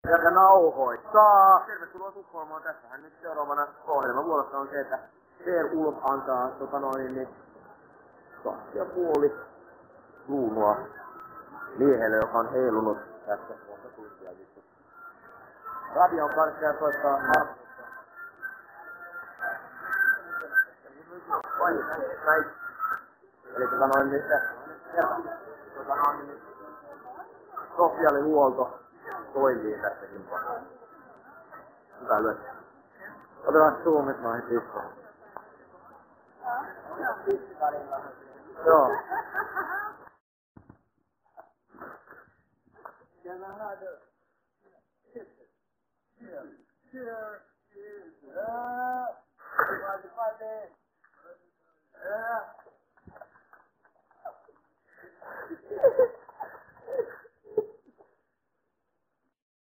Ja se nauhoittaa. Tervetuloa Tukholmaan. Tässähän nyt seuraavana ohjelmavuorossa on se, että Per-Ulf antaa 2,5 kruunua miehelle, joka on heilunut tässä kohta tuntia vittu. Radion kanssa ja soittaa harvoista. Näin. Eli sosiaalihuolto toimii tässäkin paikassa. Hyvä lyö. Otetaan zoomit noihin pistoihin. Joo. Cheers.